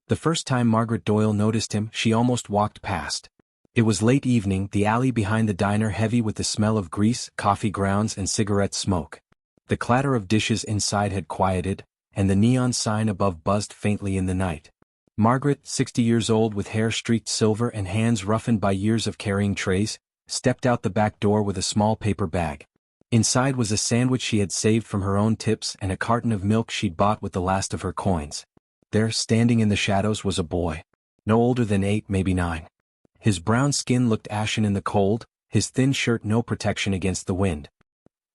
The first time Margaret Doyle noticed him, she almost walked past. It was late evening, the alley behind the diner heavy with the smell of grease, coffee grounds and cigarette smoke. The clatter of dishes inside had quieted, and the neon sign above buzzed faintly in the night. Margaret, 60 years old with hair streaked silver and hands roughened by years of carrying trays, stepped out the back door with a small paper bag. Inside was a sandwich she had saved from her own tips and a carton of milk she'd bought with the last of her coins. There, standing in the shadows, was a boy. No older than 8, maybe 9. His brown skin looked ashen in the cold, his thin shirt no protection against the wind.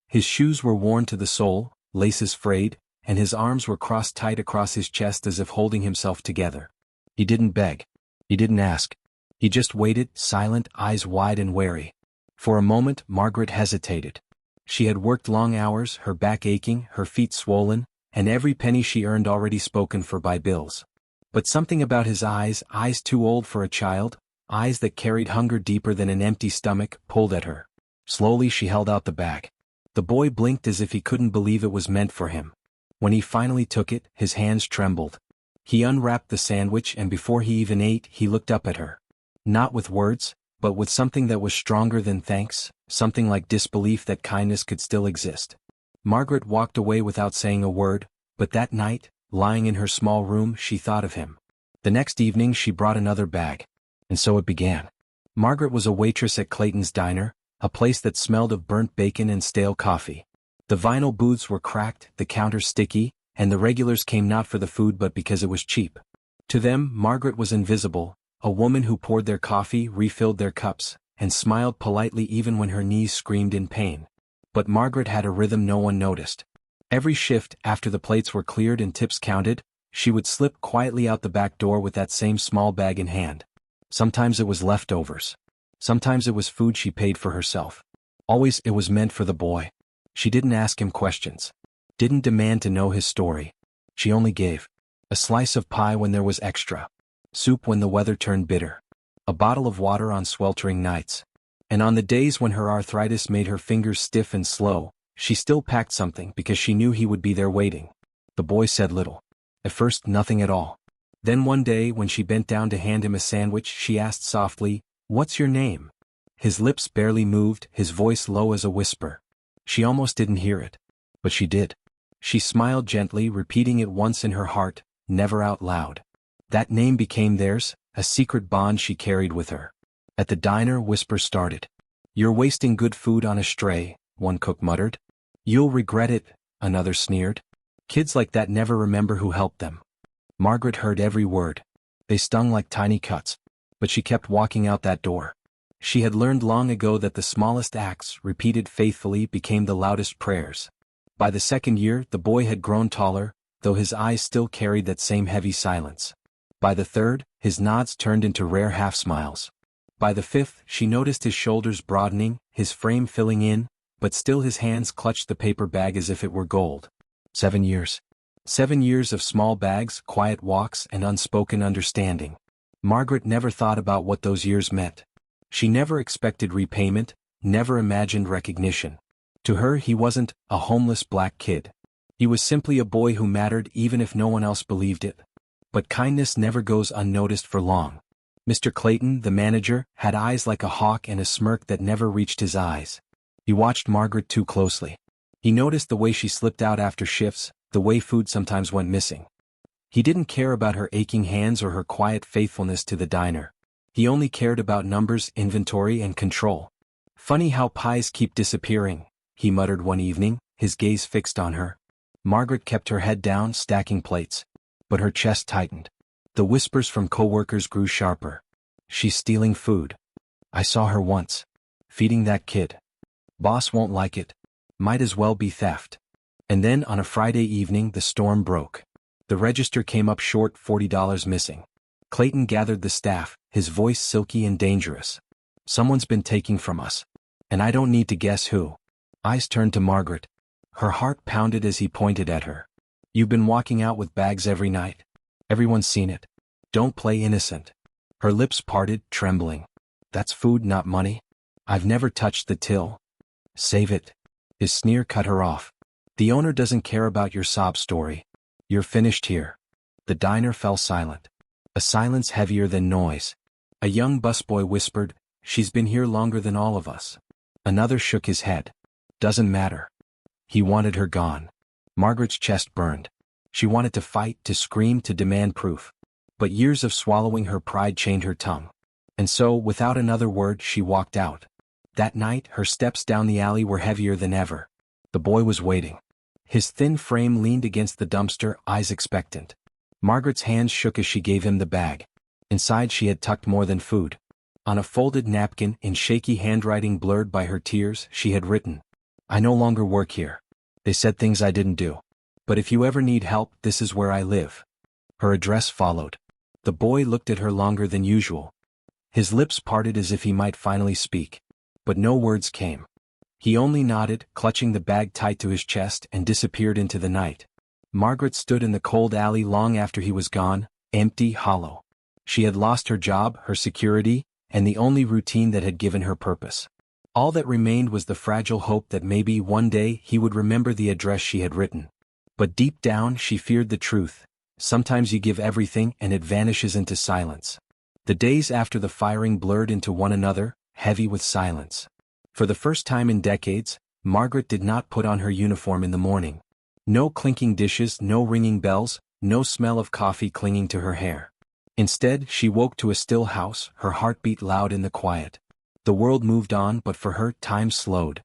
His shoes were worn to the sole, laces frayed, and his arms were crossed tight across his chest as if holding himself together. He didn't beg. He didn't ask. He just waited, silent, eyes wide and wary. For a moment, Margaret hesitated. She had worked long hours, her back aching, her feet swollen, and every penny she earned already spoken for by bills. But something about his eyes too old for a child, eyes that carried hunger deeper than an empty stomach, pulled at her. Slowly she held out the bag. The boy blinked as if he couldn't believe it was meant for him. When he finally took it, his hands trembled. He unwrapped the sandwich and before he even ate, he looked up at her. Not with words, but with something that was stronger than thanks, something like disbelief that kindness could still exist. Margaret walked away without saying a word, but that night, lying in her small room, she thought of him. The next evening she brought another bag. And so it began. Margaret was a waitress at Clayton's Diner, a place that smelled of burnt bacon and stale coffee. The vinyl booths were cracked, the counters sticky, and the regulars came not for the food but because it was cheap. To them, Margaret was invisible, a woman who poured their coffee, refilled their cups, and smiled politely even when her knees screamed in pain. But Margaret had a rhythm no one noticed. Every shift, after the plates were cleared and tips counted, she would slip quietly out the back door with that same small bag in hand. Sometimes it was leftovers. Sometimes it was food she paid for herself. Always it was meant for the boy. She didn't ask him questions. Didn't demand to know his story. She only gave. A slice of pie when there was extra. Soup when the weather turned bitter. A bottle of water on sweltering nights. And on the days when her arthritis made her fingers stiff and slow, she still packed something because she knew he would be there waiting. The boy said little. At first, nothing at all. Then one day, when she bent down to hand him a sandwich, she asked softly, "What's your name?" His lips barely moved, his voice low as a whisper. She almost didn't hear it. But she did. She smiled gently, repeating it once in her heart, never out loud. That name became theirs, a secret bond she carried with her. At the diner, whispers started. "You're wasting good food on a stray," one cook muttered. "You'll regret it," another sneered. Kids like that never remember who helped them. Margaret heard every word. They stung like tiny cuts. But she kept walking out that door. She had learned long ago that the smallest acts, repeated faithfully, became the loudest prayers. By the second year, the boy had grown taller, though his eyes still carried that same heavy silence. By the third, his nods turned into rare half-smiles. By the fifth, she noticed his shoulders broadening, his frame filling in, but still his hands clutched the paper bag as if it were gold. 7 years. 7 years of small bags, quiet walks, and unspoken understanding. Margaret never thought about what those years meant. She never expected repayment, never imagined recognition. To her, he wasn't a homeless black kid. He was simply a boy who mattered even if no one else believed it. But kindness never goes unnoticed for long. Mr. Clayton, the manager, had eyes like a hawk and a smirk that never reached his eyes. He watched Margaret too closely. He noticed the way she slipped out after shifts, the way food sometimes went missing. He didn't care about her aching hands or her quiet faithfulness to the diner. He only cared about numbers, inventory, and control. "Funny how pies keep disappearing," he muttered one evening, his gaze fixed on her. Margaret kept her head down, stacking plates. But her chest tightened. The whispers from co-workers grew sharper. "She's stealing food. I saw her once. Feeding that kid. Boss won't like it. Might as well be theft." And then on a Friday evening the storm broke. The register came up short, $40 missing. Clayton gathered the staff, his voice silky and dangerous. "Someone's been taking from us. And I don't need to guess who." Eyes turned to Margaret. Her heart pounded as he pointed at her. "You've been walking out with bags every night. Everyone's seen it. Don't play innocent." Her lips parted, trembling. "That's food, not money. I've never touched the till." "Save it." His sneer cut her off. "The owner doesn't care about your sob story. You're finished here." The diner fell silent. A silence heavier than noise. A young busboy whispered, "She's been here longer than all of us." Another shook his head. "Doesn't matter." He wanted her gone. Margaret's chest burned. She wanted to fight, to scream, to demand proof. But years of swallowing her pride chained her tongue. And so, without another word, she walked out. That night, her steps down the alley were heavier than ever. The boy was waiting. His thin frame leaned against the dumpster, eyes expectant. Margaret's hands shook as she gave him the bag. Inside she had tucked more than food. On a folded napkin, in shaky handwriting blurred by her tears, she had written, "I no longer work here. They said things I didn't do. But if you ever need help, this is where I live." Her address followed. The boy looked at her longer than usual. His lips parted as if he might finally speak. But no words came. He only nodded, clutching the bag tight to his chest, and disappeared into the night. Margaret stood in the cold alley long after he was gone, empty, hollow. She had lost her job, her security, and the only routine that had given her purpose. All that remained was the fragile hope that maybe one day he would remember the address she had written. But deep down she feared the truth. Sometimes you give everything and it vanishes into silence. The days after the firing blurred into one another, heavy with silence. For the first time in decades, Margaret did not put on her uniform in the morning. No clinking dishes, no ringing bells, no smell of coffee clinging to her hair. Instead, she woke to a still house, her heartbeat loud in the quiet. The world moved on, but for her, time slowed.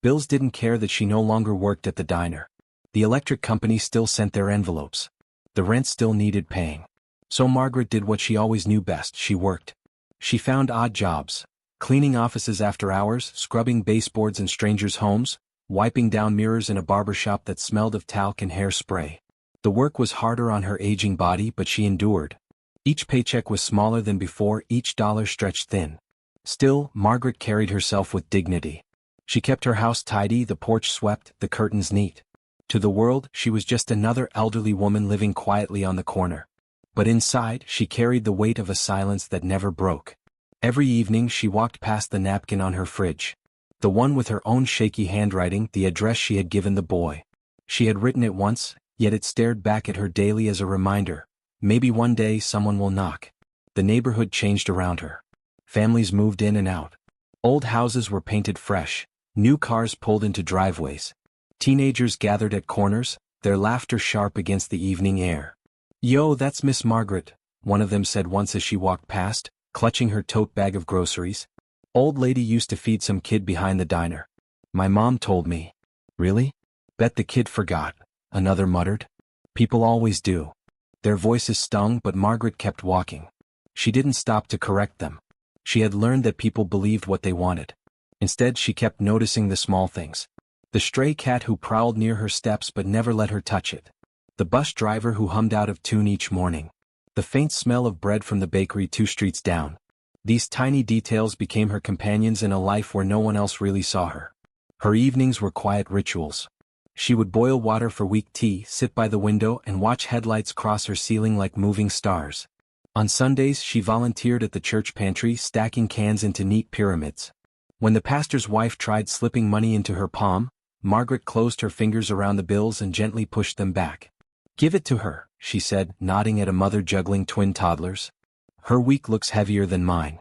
Bills didn't care that she no longer worked at the diner. The electric company still sent their envelopes. The rent still needed paying. So Margaret did what she always knew best, she worked. She found odd jobs. Cleaning offices after hours, scrubbing baseboards in strangers' homes, wiping down mirrors in a barber shop that smelled of talc and hairspray. The work was harder on her aging body, but she endured. Each paycheck was smaller than before, each dollar stretched thin. Still, Margaret carried herself with dignity. She kept her house tidy, the porch swept, the curtains neat. To the world, she was just another elderly woman living quietly on the corner. But inside, she carried the weight of a silence that never broke. Every evening she walked past the napkin on her fridge. The one with her own shaky handwriting, the address she had given the boy. She had written it once, yet it stared back at her daily as a reminder. Maybe one day someone will knock. The neighborhood changed around her. Families moved in and out. Old houses were painted fresh. New cars pulled into driveways. Teenagers gathered at corners, their laughter sharp against the evening air. "Yo, that's Miss Margaret," one of them said once as she walked past, clutching her tote bag of groceries. "Old lady used to feed some kid behind the diner. My mom told me." "Really? Bet the kid forgot," another muttered. "People always do." Their voices stung, but Margaret kept walking. She didn't stop to correct them. She had learned that people believed what they wanted. Instead, she kept noticing the small things. The stray cat who prowled near her steps but never let her touch it. The bus driver who hummed out of tune each morning. The faint smell of bread from the bakery 2 streets down. These tiny details became her companions in a life where no one else really saw her. Her evenings were quiet rituals. She would boil water for weak tea, sit by the window, and watch headlights cross her ceiling like moving stars. On Sundays, she volunteered at the church pantry, stacking cans into neat pyramids. When the pastor's wife tried slipping money into her palm, Margaret closed her fingers around the bills and gently pushed them back. "Give it to her," she said, nodding at a mother juggling twin toddlers. "Her week looks heavier than mine."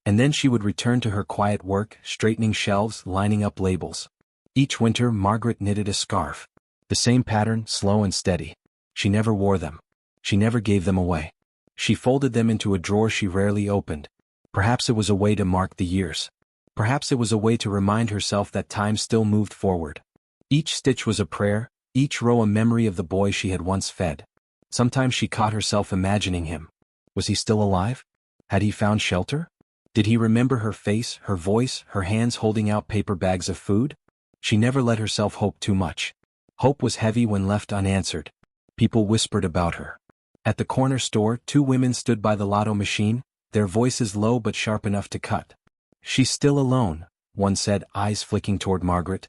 And then she would return to her quiet work, straightening shelves, lining up labels. Each winter, Margaret knitted a scarf. The same pattern, slow and steady. She never wore them. She never gave them away. She folded them into a drawer she rarely opened. Perhaps it was a way to mark the years. Perhaps it was a way to remind herself that time still moved forward. Each stitch was a prayer, each row a memory of the boy she had once fed. Sometimes she caught herself imagining him. Was he still alive? Had he found shelter? Did he remember her face, her voice, her hands holding out paper bags of food? She never let herself hope too much. Hope was heavy when left unanswered. People whispered about her. At the corner store, 2 women stood by the lotto machine, their voices low but sharp enough to cut. "She's still alone," one said, eyes flicking toward Margaret.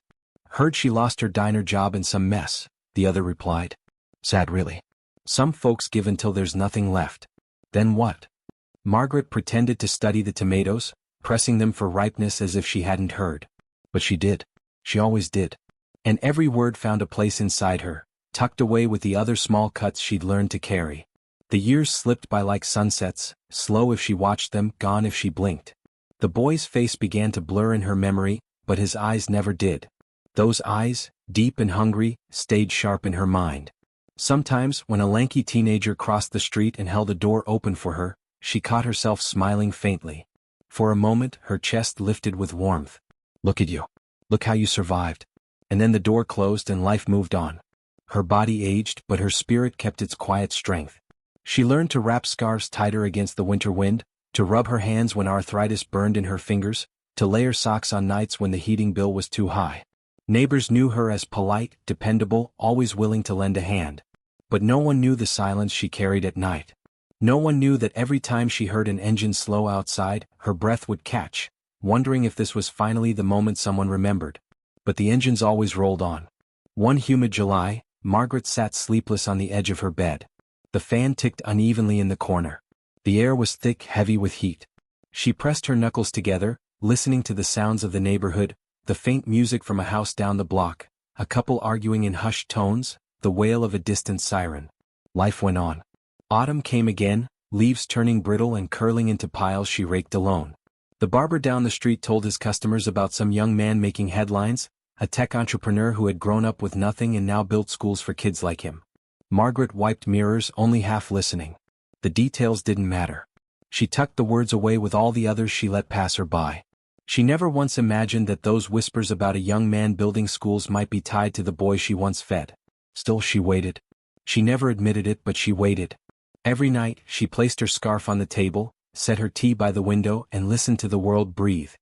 "Heard she lost her diner job in some mess," the other replied. "Sad really. Some folks give until there's nothing left. Then what?" Margaret pretended to study the tomatoes, pressing them for ripeness as if she hadn't heard. But she did. She always did. And every word found a place inside her, tucked away with the other small cuts she'd learned to carry. The years slipped by like sunsets, slow if she watched them, gone if she blinked. The boy's face began to blur in her memory, but his eyes never did. Those eyes, deep and hungry, stayed sharp in her mind. Sometimes, when a lanky teenager crossed the street and held a door open for her, she caught herself smiling faintly. For a moment, her chest lifted with warmth. Look at you. Look how you survived. And then the door closed and life moved on. Her body aged, but her spirit kept its quiet strength. She learned to wrap scarves tighter against the winter wind, to rub her hands when arthritis burned in her fingers, to layer socks on nights when the heating bill was too high. Neighbors knew her as polite, dependable, always willing to lend a hand. But no one knew the silence she carried at night. No one knew that every time she heard an engine slow outside, her breath would catch, wondering if this was finally the moment someone remembered. But the engines always rolled on. One humid July, Margaret sat sleepless on the edge of her bed. The fan ticked unevenly in the corner. The air was thick, heavy with heat. She pressed her knuckles together, listening to the sounds of the neighborhood, the faint music from a house down the block, a couple arguing in hushed tones, the wail of a distant siren. Life went on. Autumn came again, leaves turning brittle and curling into piles she raked alone. The barber down the street told his customers about some young man making headlines, a tech entrepreneur who had grown up with nothing and now built schools for kids like him. Margaret wiped mirrors, only half listening. The details didn't matter. She tucked the words away with all the others she let pass her by. She never once imagined that those whispers about a young man building schools might be tied to the boy she once fed. Still she waited. She never admitted it, but she waited. Every night, she placed her scarf on the table, set her tea by the window and listened to the world breathe.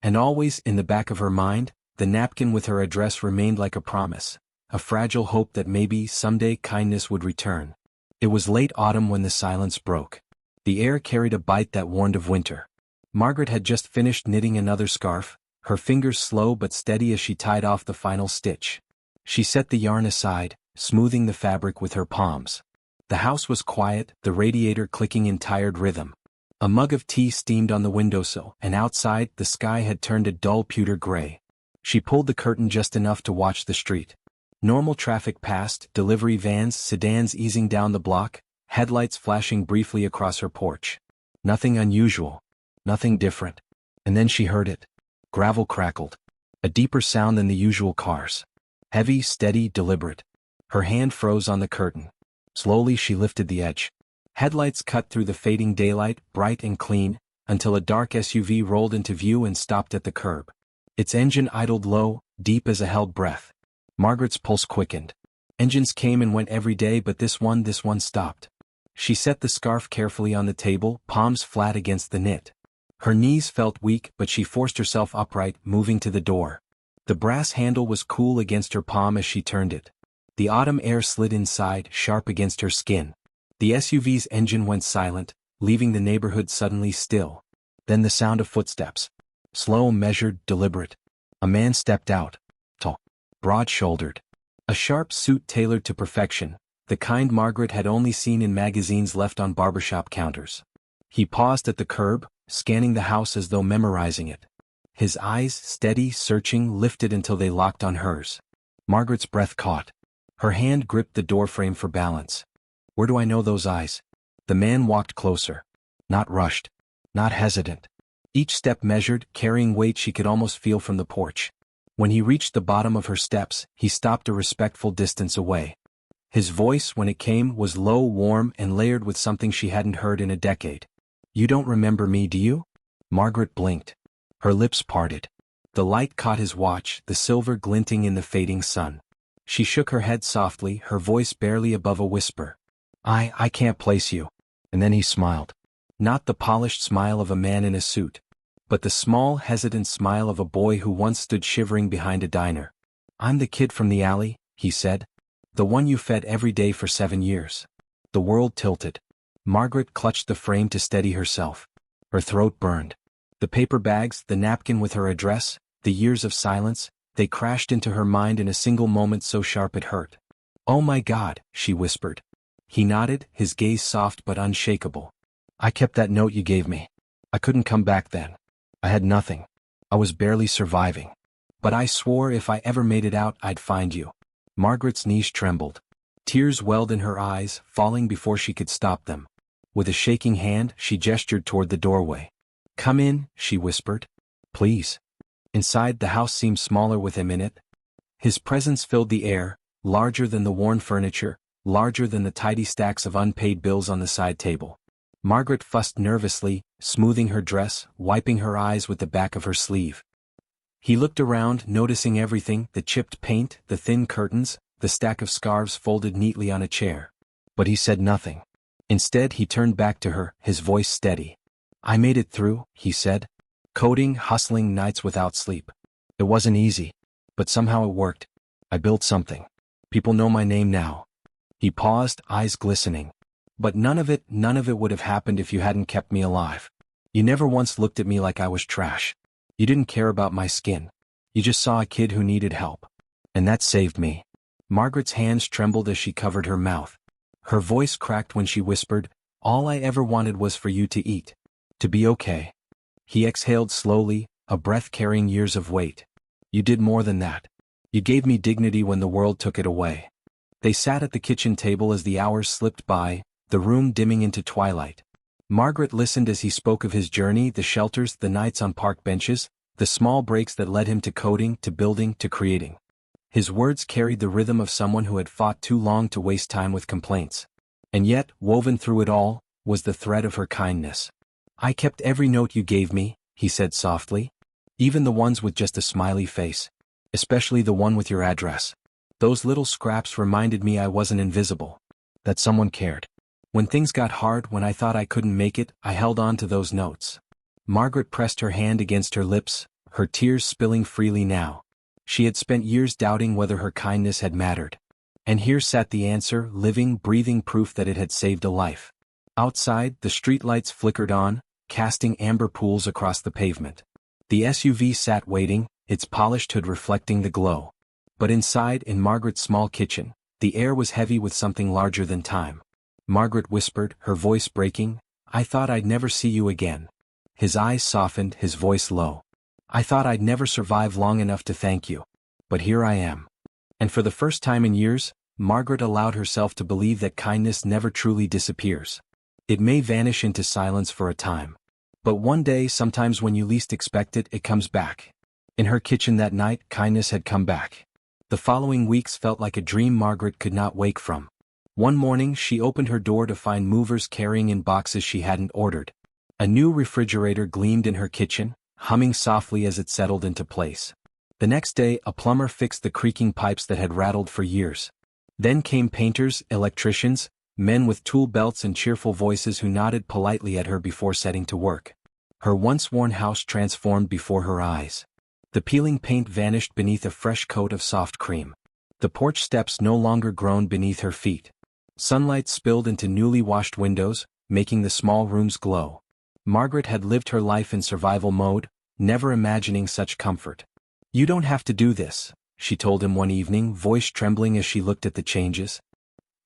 And always, in the back of her mind, the napkin with her address remained like a promise, a fragile hope that maybe someday kindness would return. It was late autumn when the silence broke. The air carried a bite that warned of winter. Margaret had just finished knitting another scarf, her fingers slow but steady as she tied off the final stitch. She set the yarn aside, smoothing the fabric with her palms. The house was quiet, the radiator clicking in tired rhythm. A mug of tea steamed on the windowsill, and outside, the sky had turned a dull pewter gray. She pulled the curtain just enough to watch the street. Normal traffic passed, delivery vans, sedans easing down the block, headlights flashing briefly across her porch. Nothing unusual. Nothing different. And then she heard it. Gravel crackled. A deeper sound than the usual cars. Heavy, steady, deliberate. Her hand froze on the curtain. Slowly she lifted the edge. Headlights cut through the fading daylight, bright and clean, until a dark SUV rolled into view and stopped at the curb. Its engine idled low, deep as a held breath. Margaret's pulse quickened. Engines came and went every day, but this one stopped. She set the scarf carefully on the table, palms flat against the knit. Her knees felt weak, but she forced herself upright, moving to the door. The brass handle was cool against her palm as she turned it. The autumn air slid inside, sharp against her skin. The SUV's engine went silent, leaving the neighborhood suddenly still. Then the sound of footsteps. Slow, measured, deliberate. A man stepped out. Tall. Broad-shouldered. A sharp suit tailored to perfection, the kind Margaret had only seen in magazines left on barbershop counters. He paused at the curb, scanning the house as though memorizing it. His eyes, steady, searching, lifted until they locked on hers. Margaret's breath caught. Her hand gripped the doorframe for balance. Where do I know those eyes? The man walked closer. Not rushed. Not hesitant. Each step measured, carrying weight she could almost feel from the porch. When he reached the bottom of her steps, he stopped a respectful distance away. His voice, when it came, was low, warm, and layered with something she hadn't heard in a decade. You don't remember me, do you? Margaret blinked. Her lips parted. The light caught his watch, the silver glinting in the fading sun. She shook her head softly, her voice barely above a whisper. I can't place you. And then he smiled. Not the polished smile of a man in a suit, but the small, hesitant smile of a boy who once stood shivering behind a diner. I'm the kid from the alley, he said. The one you fed every day for 7 years. The world tilted. Margaret clutched the frame to steady herself. Her throat burned. The paper bags, the napkin with her address, the years of silence, they crashed into her mind in a single moment so sharp it hurt. Oh my God, she whispered. He nodded, his gaze soft but unshakable. I kept that note you gave me. I couldn't come back then. I had nothing. I was barely surviving. But I swore if I ever made it out, I'd find you. Margaret's knees trembled. Tears welled in her eyes, falling before she could stop them. With a shaking hand, she gestured toward the doorway. "Come in," she whispered. "Please." Inside, the house seemed smaller with him in it. His presence filled the air, larger than the worn furniture, larger than the tidy stacks of unpaid bills on the side table. Margaret fussed nervously, smoothing her dress, wiping her eyes with the back of her sleeve. He looked around, noticing everything: the chipped paint, the thin curtains, the stack of scarves folded neatly on a chair. But he said nothing. Instead, he turned back to her, his voice steady. "I made it through," he said. "Coding, hustling, nights without sleep. It wasn't easy. But somehow it worked. I built something. People know my name now." He paused, eyes glistening. "But none of it would have happened if you hadn't kept me alive. You never once looked at me like I was trash. You didn't care about my skin. You just saw a kid who needed help. And that saved me." Margaret's hands trembled as she covered her mouth. Her voice cracked when she whispered, "All I ever wanted was for you to eat. To be okay." He exhaled slowly, a breath carrying years of weight. "You did more than that. You gave me dignity when the world took it away." They sat at the kitchen table as the hours slipped by, the room dimming into twilight. Margaret listened as he spoke of his journey, the shelters, the nights on park benches, the small breaks that led him to coding, to building, to creating. His words carried the rhythm of someone who had fought too long to waste time with complaints. And yet, woven through it all, was the thread of her kindness. "I kept every note you gave me," he said softly. "Even the ones with just a smiley face. Especially the one with your address. Those little scraps reminded me I wasn't invisible. That someone cared. When things got hard, when I thought I couldn't make it, I held on to those notes." Margaret pressed her hand against her lips, her tears spilling freely now. She had spent years doubting whether her kindness had mattered. And here sat the answer, living, breathing proof that it had saved a life. Outside, the streetlights flickered on, casting amber pools across the pavement. The SUV sat waiting, its polished hood reflecting the glow. But inside, in Margaret's small kitchen, the air was heavy with something larger than time. Margaret whispered, her voice breaking, "I thought I'd never see you again." His eyes softened, his voice low. "I thought I'd never survive long enough to thank you. But here I am." And for the first time in years, Margaret allowed herself to believe that kindness never truly disappears. It may vanish into silence for a time. But one day, sometimes when you least expect it, it comes back. In her kitchen that night, kindness had come back. The following weeks felt like a dream Margaret could not wake from. One morning, she opened her door to find movers carrying in boxes she hadn't ordered. A new refrigerator gleamed in her kitchen, humming softly as it settled into place. The next day, a plumber fixed the creaking pipes that had rattled for years. Then came painters, electricians, men with tool belts and cheerful voices who nodded politely at her before setting to work. Her once-worn house transformed before her eyes. The peeling paint vanished beneath a fresh coat of soft cream. The porch steps no longer groaned beneath her feet. Sunlight spilled into newly washed windows, making the small rooms glow. Margaret had lived her life in survival mode, never imagining such comfort. "You don't have to do this," she told him one evening, voice trembling as she looked at the changes.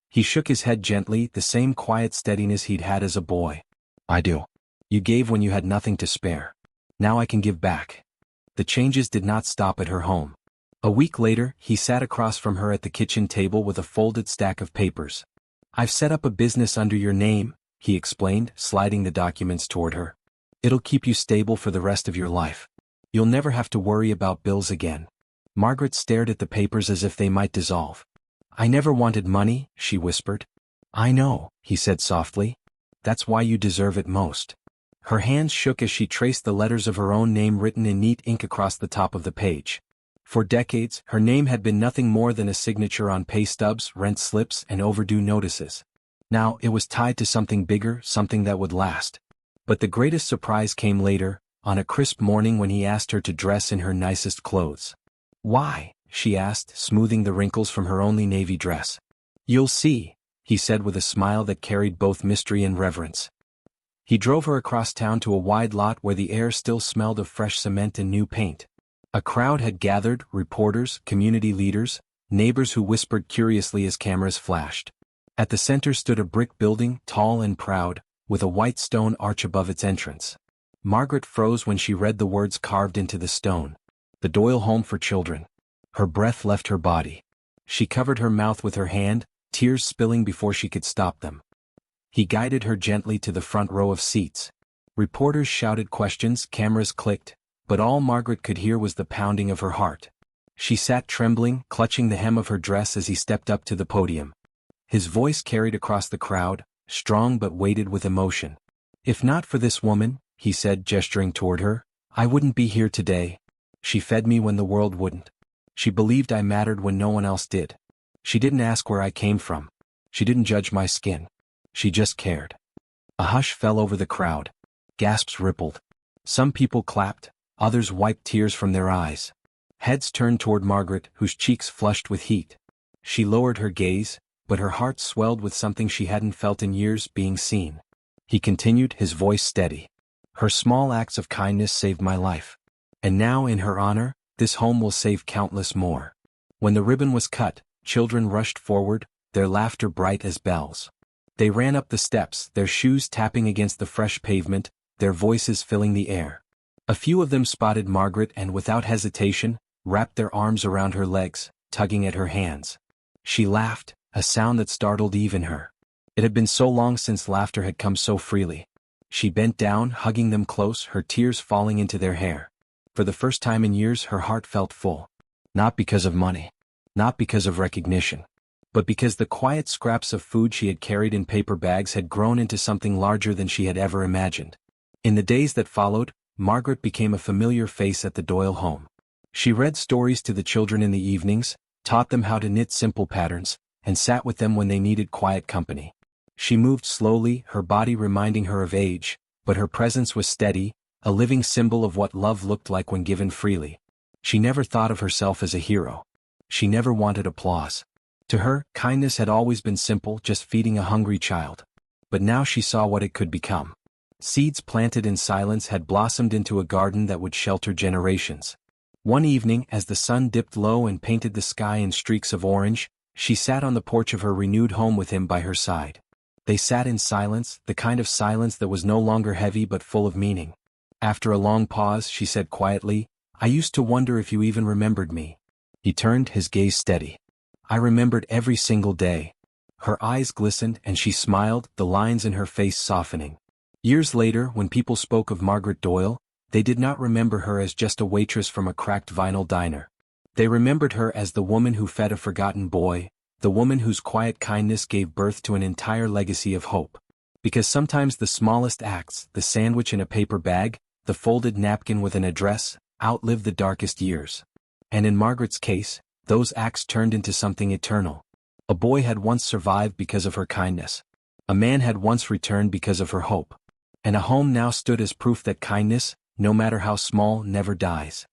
He shook his head gently, the same quiet steadiness he'd had as a boy. "I do. You gave when you had nothing to spare. Now I can give back." The changes did not stop at her home. A week later, he sat across from her at the kitchen table with a folded stack of papers. "I've set up a business under your name," he explained, sliding the documents toward her. "It'll keep you stable for the rest of your life. You'll never have to worry about bills again." Margaret stared at the papers as if they might dissolve. "I never wanted money," she whispered. "I know," he said softly. "That's why you deserve it most." Her hands shook as she traced the letters of her own name written in neat ink across the top of the page. For decades, her name had been nothing more than a signature on pay stubs, rent slips, and overdue notices. Now, it was tied to something bigger, something that would last. But the greatest surprise came later, on a crisp morning when he asked her to dress in her nicest clothes. "Why?" she asked, smoothing the wrinkles from her only navy dress. "You'll see," he said with a smile that carried both mystery and reverence. He drove her across town to a wide lot where the air still smelled of fresh cement and new paint. A crowd had gathered, reporters, community leaders, neighbors who whispered curiously as cameras flashed. At the center stood a brick building, tall and proud, with a white stone arch above its entrance. Margaret froze when she read the words carved into the stone. "The Doyle Home for Children." Her breath left her body. She covered her mouth with her hand, tears spilling before she could stop them. He guided her gently to the front row of seats. Reporters shouted questions, cameras clicked, but all Margaret could hear was the pounding of her heart. She sat trembling, clutching the hem of her dress as he stepped up to the podium. His voice carried across the crowd, strong but weighted with emotion. "If not for this woman," he said, gesturing toward her, "I wouldn't be here today. She fed me when the world wouldn't. She believed I mattered when no one else did. She didn't ask where I came from. She didn't judge my skin. She just cared." A hush fell over the crowd. Gasps rippled. Some people clapped, others wiped tears from their eyes. Heads turned toward Margaret, whose cheeks flushed with heat. She lowered her gaze, but her heart swelled with something she hadn't felt in years: being seen. He continued, his voice steady. "Her small acts of kindness saved my life. And now, in her honor, this home will save countless more." When the ribbon was cut, children rushed forward, their laughter bright as bells. They ran up the steps, their shoes tapping against the fresh pavement, their voices filling the air. A few of them spotted Margaret and, without hesitation, wrapped their arms around her legs, tugging at her hands. She laughed, a sound that startled even her. It had been so long since laughter had come so freely. She bent down, hugging them close, her tears falling into their hair. For the first time in years, her heart felt full. Not because of money. Not because of recognition. But because the quiet scraps of food she had carried in paper bags had grown into something larger than she had ever imagined. In the days that followed, Margaret became a familiar face at the Doyle home. She read stories to the children in the evenings, taught them how to knit simple patterns, and sat with them when they needed quiet company. She moved slowly, her body reminding her of age, but her presence was steady, a living symbol of what love looked like when given freely. She never thought of herself as a hero. She never wanted applause. To her, kindness had always been simple, just feeding a hungry child. But now she saw what it could become. Seeds planted in silence had blossomed into a garden that would shelter generations. One evening, as the sun dipped low and painted the sky in streaks of orange, she sat on the porch of her renewed home with him by her side. They sat in silence, the kind of silence that was no longer heavy but full of meaning. After a long pause, she said quietly, "I used to wonder if you even remembered me." He turned, his gaze steady. "I remembered every single day." Her eyes glistened and she smiled, the lines in her face softening. Years later, when people spoke of Margaret Doyle, they did not remember her as just a waitress from a cracked vinyl diner. They remembered her as the woman who fed a forgotten boy, the woman whose quiet kindness gave birth to an entire legacy of hope. Because sometimes the smallest acts, the sandwich in a paper bag, the folded napkin with an address, outlive the darkest years. And in Margaret's case, those acts turned into something eternal. A boy had once survived because of her kindness. A man had once returned because of her hope. And a home now stood as proof that kindness, no matter how small, never dies.